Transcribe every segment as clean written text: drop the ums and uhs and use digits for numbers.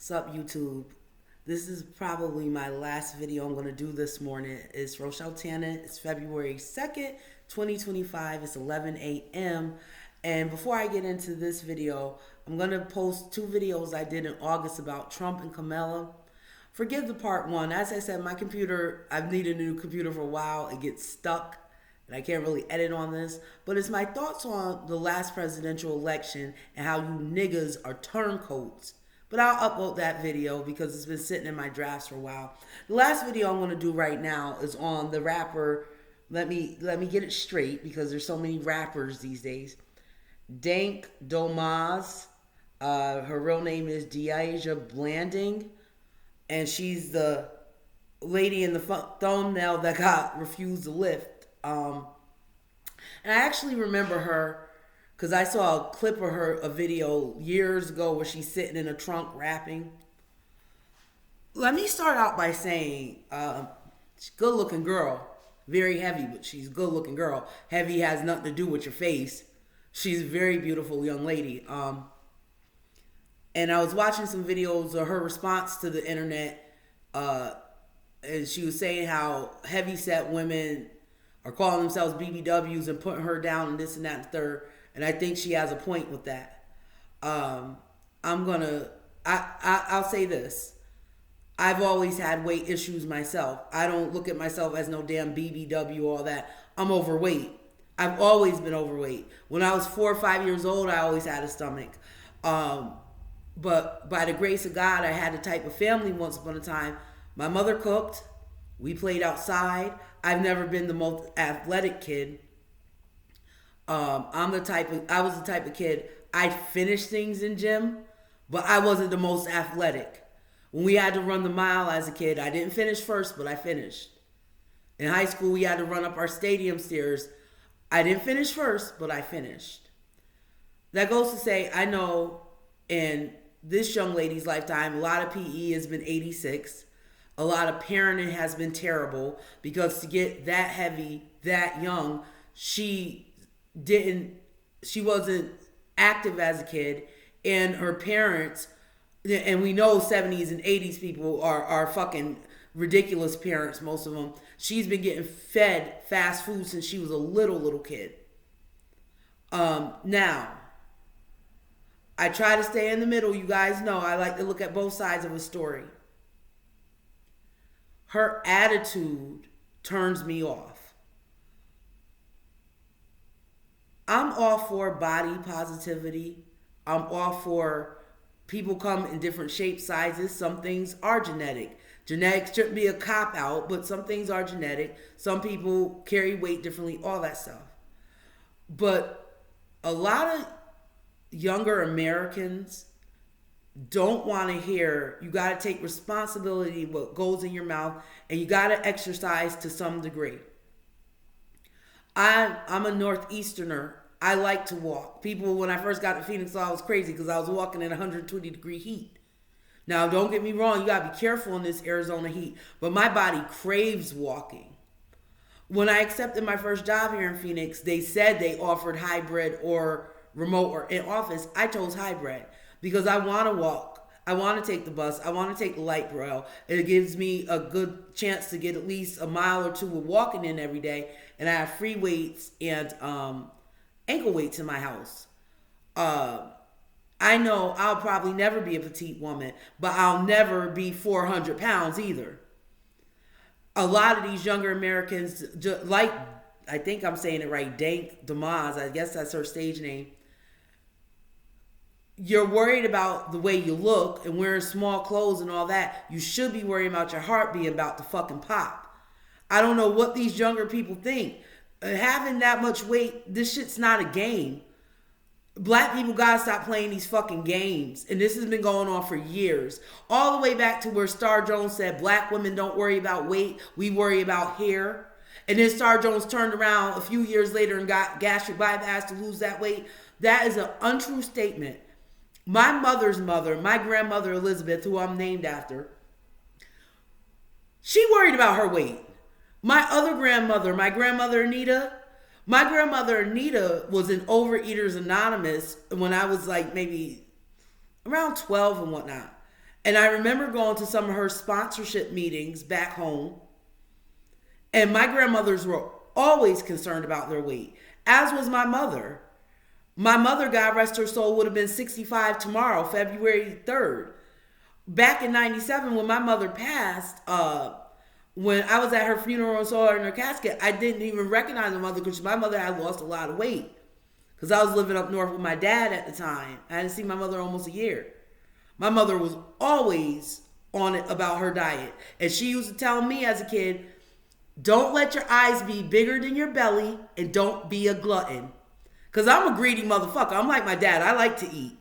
What's up, YouTube? This is probably my last video I'm going to do this morning. It's Rochelle Tannen. It's February 2nd, 2025. It's 11 a.m. And before I get into this video, I'm going to post two videos I did in August about Trump and Kamala. Forgive the part one. As I said, my computer, I've needed a new computer for a while. It gets stuck and I can't really edit on this. But it's my thoughts on the last presidential election and how you niggas are turncoats. But I'll upload that video because it's been sitting in my drafts for a while. The last video I'm going to do right now is on the rapper. Let me get it straight because there's so many rappers these days. Dank Domoss. Her real name is Deasia Blanding. And she's the lady in the thumbnail that got refused a Lyft. And I actually remember her because I saw a clip of her, a video years ago where she's sitting in a trunk rapping. Let me start out by saying she's a good looking girl. Very heavy, but she's a good looking girl. Heavy has nothing to do with your face. She's a very beautiful young lady. And I was watching some videos of her response to the internet. And she was saying how heavy-set women are calling themselves BBWs and putting her down and this and that and third. And I think she has a point with that. I'll say this. I've always had weight issues myself. I don't look at myself as no damn BBW or all that. I'm overweight. I've always been overweight. When I was 4 or 5 years old, I always had a stomach. But by the grace of God, I had a type of family once upon a time. My mother cooked. We played outside. I've never been the most athletic kid. I was the type of kid, I'd finish things in gym, but I wasn't the most athletic. When we had to run the mile as a kid, I didn't finish first, but I finished. In high school, we had to run up our stadium stairs. I didn't finish first, but I finished. That goes to say, I know in this young lady's lifetime, a lot of PE has been 86. A lot of parenting has been terrible because to get that heavy, that young, she wasn't active as a kid, and her parents, and we know 70s and 80s people are fucking ridiculous parents, most of them. She's been getting fed fast food since she was a little kid. Now, I try to stay in the middle. You guys know I like to look at both sides of a story. Her attitude turns me off. I'm all for body positivity. I'm all for people come in different shapes, sizes. Some things are genetic. Genetics shouldn't be a cop-out, but some things are genetic. Some people carry weight differently, all that stuff. But a lot of younger Americans don't want to hear you got to take responsibility what goes in your mouth and you got to exercise to some degree. I'm a Northeasterner. I like to walk. People, when I first got to Phoenix, thought I was crazy because I was walking in 120-degree heat. Now, don't get me wrong. You got to be careful in this Arizona heat. But my body craves walking. When I accepted my first job here in Phoenix, they said they offered hybrid or remote or in office. I chose hybrid because I want to walk. I want to take the bus. I want to take the light rail. It gives me a good chance to get at least a mile or two of walking in every day. And I have free weights and ankle weights in my house. I know I'll probably never be a petite woman, but I'll never be 400 pounds either. A lot of these younger Americans, like, I think I'm saying it right, Dank Domoss, I guess that's her stage name. You're worried about the way you look and wearing small clothes and all that. You should be worrying about your heart being about to fucking pop. I don't know what these younger people think. Having that much weight, this shit's not a game. Black people gotta stop playing these fucking games. And this has been going on for years. All the way back to where Star Jones said black women don't worry about weight, we worry about hair. And then Star Jones turned around a few years later and got gastric bypass to lose that weight. That is an untrue statement. My mother's mother, my grandmother Elizabeth, who I'm named after, she worried about her weight. My other grandmother, my grandmother Anita, was in Overeaters Anonymous when I was like maybe around 12 and whatnot. And I remember going to some of her sponsorship meetings back home. And my grandmothers were always concerned about their weight, as was my mother. My mother, God rest her soul, would have been 65 tomorrow, February 3rd. Back in 97, when my mother passed, when I was at her funeral and saw her in her casket, I didn't even recognize my mother because my mother had lost a lot of weight. Because I was living up north with my dad at the time. I hadn't seen my mother almost a year. My mother was always on it about her diet. And she used to tell me as a kid, don't let your eyes be bigger than your belly and don't be a glutton. Because I'm a greedy motherfucker. I'm like my dad. I like to eat.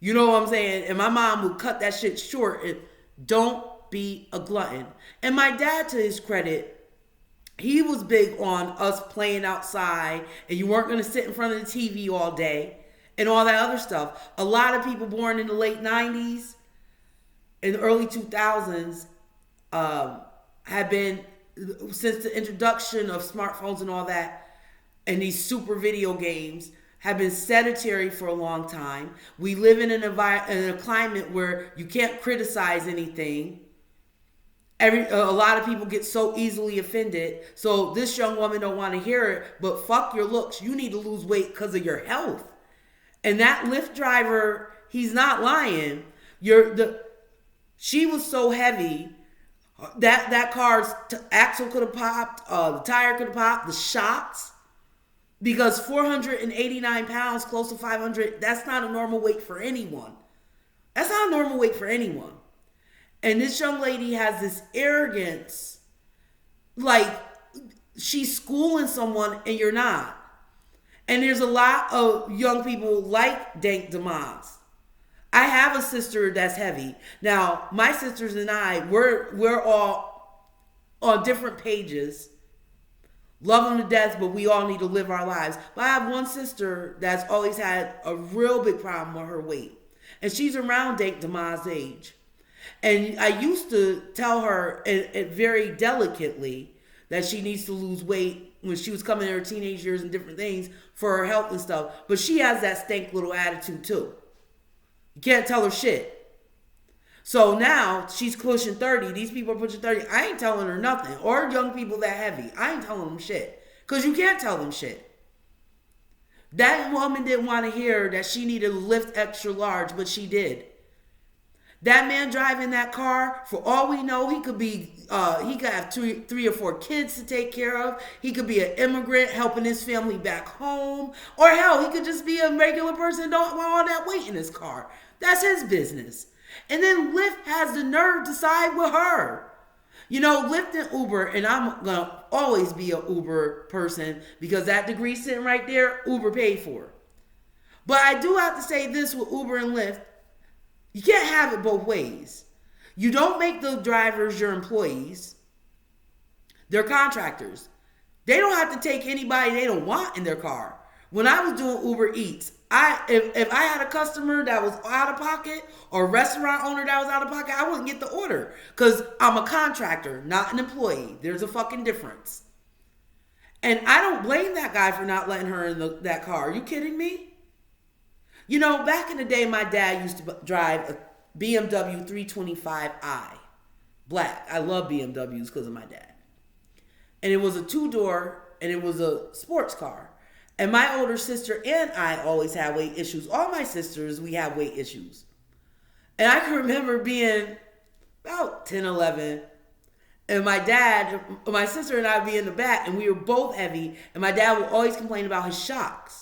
You know what I'm saying? And my mom would cut that shit short and don't be a glutton. And my dad, to his credit, he was big on us playing outside and you weren't going to sit in front of the TV all day and all that other stuff. A lot of people born in the late 90s and early 2000s have been, since the introduction of smartphones and all that, and these super video games, have been sedentary for a long time. We live in a climate where you can't criticize anything. A lot of people get so easily offended. So this young woman don't want to hear it, but fuck your looks. You need to lose weight because of your health. And that Lyft driver, he's not lying. She was so heavy that car's axle could have popped, the tire could have popped, the shocks. Because 489 pounds, close to 500, that's not a normal weight for anyone. That's not a normal weight for anyone. And this young lady has this arrogance, like she's schooling someone and you're not. And there's a lot of young people like Dank Domoss. I have a sister that's heavy. Now, my sisters and I, we're all on different pages. Love them to death, but we all need to live our lives. But I have one sister that's always had a real big problem with her weight. And she's around Dank Domoss' age. And I used to tell her very delicately that she needs to lose weight when she was coming in her teenage years and different things for her health and stuff. But she has that stank little attitude too. You can't tell her shit. So now she's pushing 30. These people are pushing 30. I ain't telling her nothing. Or young people that heavy. I ain't telling them shit. Because you can't tell them shit. That woman didn't want to hear that she needed to lift extra large, but she did. That man driving that car, for all we know, he could have three or four kids to take care of. He could be an immigrant helping his family back home. Or hell, he could just be a regular person and don't want all that weight in his car. That's his business. And then Lyft has the nerve to side with her. You know, Lyft and Uber, and I'm going to always be an Uber person because that degree sitting right there, Uber paid for. But I do have to say this with Uber and Lyft. You can't have it both ways. You don't make the drivers your employees. They're contractors. They don't have to take anybody they don't want in their car. When I was doing Uber Eats, if I had a customer that was out of pocket or a restaurant owner that was out of pocket, I wouldn't get the order because I'm a contractor, not an employee. There's a fucking difference. And I don't blame that guy for not letting her in that car. Are you kidding me? You know, back in the day, my dad used to drive a BMW 325i, black. I love BMWs because of my dad. And it was a two-door, and it was a sports car. And my older sister and I always had weight issues. All my sisters, we have weight issues. And I can remember being about 10, 11, and my sister and I would be in the back, and we were both heavy, and my dad would always complain about his shocks.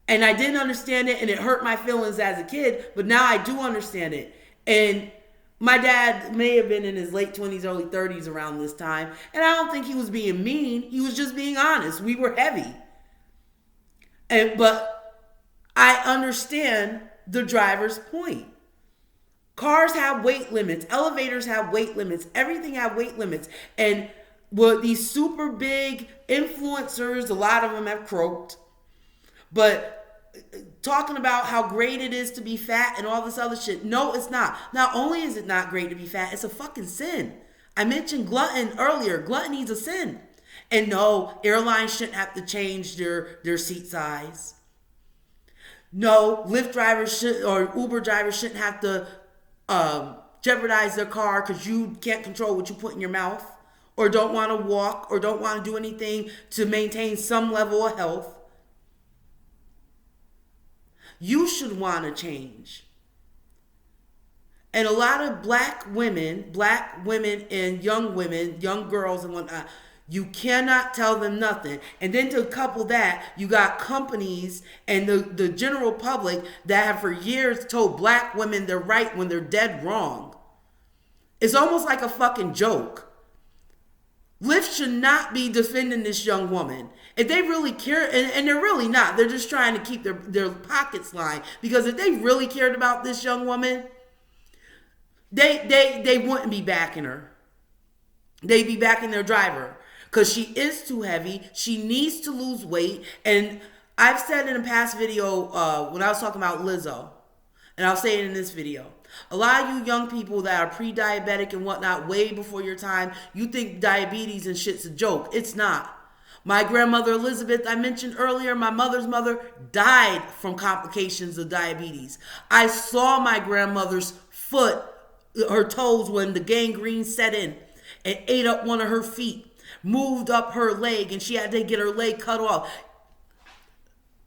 And I didn't understand it, and it hurt my feelings as a kid, but now I do understand it. And my dad may have been in his late 20s, early 30s around this time, and I don't think he was being mean. He was just being honest. We were heavy. But I understand the driver's point. Cars have weight limits. Elevators have weight limits. Everything have weight limits. And with these super big influencers, a lot of them have croaked. But talking about how great it is to be fat and all this other shit. No, it's not. Not only is it not great to be fat, it's a fucking sin. I mentioned glutton earlier. Gluttony is a sin. And no, airlines shouldn't have to change their seat size. No, Lyft drivers or Uber drivers shouldn't have to jeopardize their car because you can't control what you put in your mouth, or don't want to walk, or don't want to do anything to maintain some level of health. You should want to change. And a lot of black women and young girls and whatnot, you cannot tell them nothing. And then to couple that, you got companies and the general public that have for years told black women they're right when they're dead wrong. It's almost like a fucking joke. Lyft should not be defending this young woman. If they really care, and they're really not, they're just trying to keep their pockets lined. Because if they really cared about this young woman, they wouldn't be backing her. They'd be backing their driver. Because she is too heavy. She needs to lose weight. And I've said in a past video when I was talking about Lizzo, and I'll say it in this video, a lot of you young people that are pre-diabetic and whatnot, way before your time, you think diabetes and shit's a joke. It's not. My grandmother Elizabeth, I mentioned earlier, my mother's mother died from complications of diabetes. I saw my grandmother's foot, her toes, when the gangrene set in and ate up one of her feet, moved up her leg, and she had to get her leg cut off.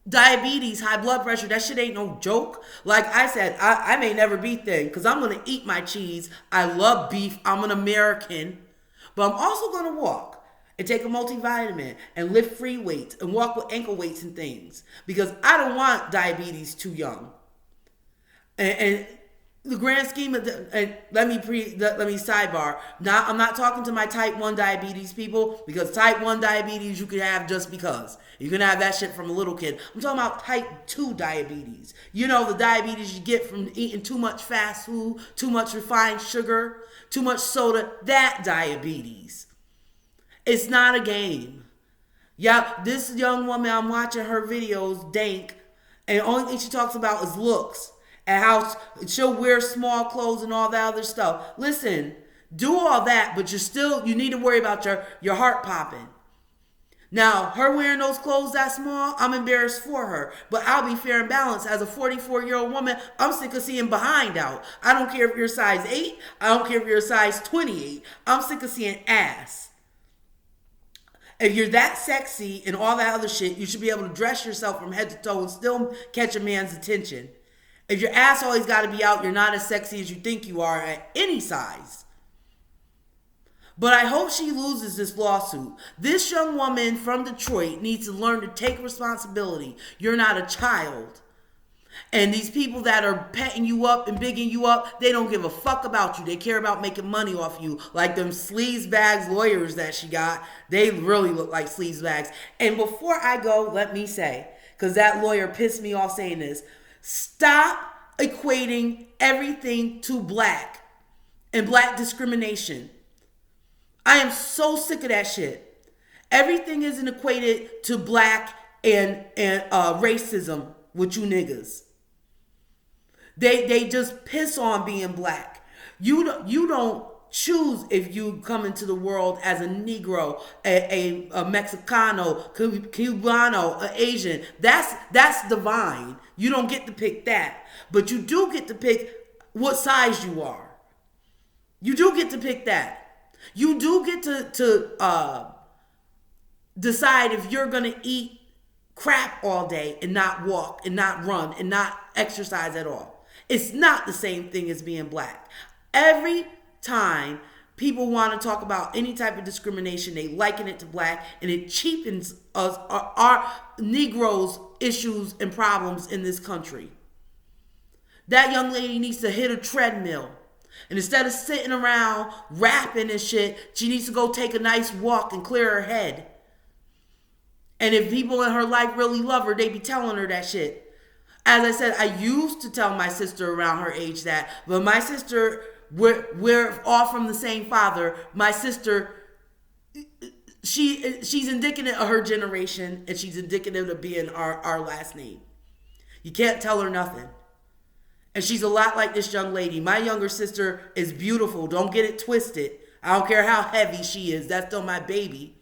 Diabetes, high blood pressure, that shit ain't no joke. Like I said, I may never be thin because I'm going to eat my cheese. I love beef. I'm an American. But I'm also going to walk and take a multivitamin and lift free weights and walk with ankle weights and things because I don't want diabetes too young. And the grand scheme of and let me sidebar. Now, I'm not talking to my type 1 diabetes people because type 1 diabetes you can have just because. You can have that shit from a little kid. I'm talking about type 2 diabetes. You know, the diabetes you get from eating too much fast food, too much refined sugar, too much soda. That diabetes. It's not a game. Yeah, this young woman, I'm watching her videos, Dank, and the only thing she talks about is looks. And how she'll wear small clothes and all that other stuff. Listen, do all that, but you need to worry about your heart popping. Now, her wearing those clothes that small, I'm embarrassed for her. But I'll be fair and balanced. As a 44-year-old woman, I'm sick of seeing behind out. I don't care if you're size 8. I don't care if you're size 28. I'm sick of seeing ass. If you're that sexy and all that other shit, you should be able to dress yourself from head to toe and still catch a man's attention. If your ass always got to be out, you're not as sexy as you think you are at any size. But I hope she loses this lawsuit. This young woman from Detroit needs to learn to take responsibility. You're not a child. And these people that are petting you up and bigging you up, they don't give a fuck about you. They care about making money off you. Like them sleazebags lawyers that she got. They really look like sleazebags. And before I go, let me say, because that lawyer pissed me off saying this, stop equating everything to black and black discrimination. I am so sick of that shit. Everything isn't equated to black and racism with you niggas. They just piss on being black. You don't choose if you come into the world as a Negro, a Mexicano, Cubano, an Asian. That's divine. You don't get to pick that. But you do get to pick what size you are. You do get to pick that. You do get to decide if you're going to eat crap all day and not walk and not run and not exercise at all. It's not the same thing as being black. Every time people want to talk about any type of discrimination, they liken it to black, and it cheapens us, our Negroes' issues and problems in this country. That young lady needs to hit a treadmill. And instead of sitting around rapping and shit, she needs to go take a nice walk and clear her head. And if people in her life really love her, they be telling her that shit. As I said, I used to tell my sister around her age that, but my sister, we're all from the same father. My sister, she's indicative of her generation, and she's indicative of being our last name. You can't tell her nothing. And she's a lot like this young lady. My younger sister is beautiful. Don't get it twisted. I don't care how heavy she is. That's still my baby.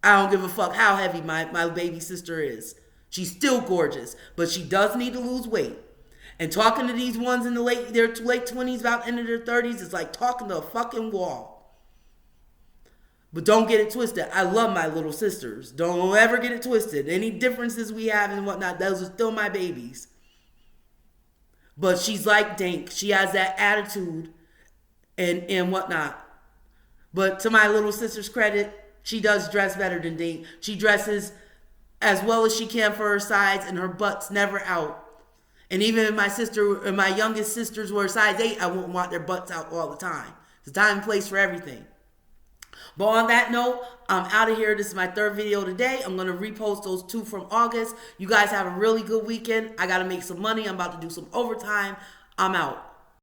I don't give a fuck how heavy my baby sister is. She's still gorgeous. But she does need to lose weight. And talking to these ones in their late 20s, about into their 30s, is like talking to a fucking wall. But don't get it twisted. I love my little sisters. Don't ever get it twisted. Any differences we have and whatnot, those are still my babies. But she's like Dank. She has that attitude and whatnot. But to my little sister's credit, she does dress better than Dank. She dresses as well as she can for her size, and her butt's never out. And even if my youngest sisters were size 8, I wouldn't want their butts out all the time. There's a time and place for everything. But on that note, I'm out of here. This is my 3rd video today. I'm going to repost those 2 from August. You guys have a really good weekend. I got to make some money. I'm about to do some overtime. I'm out.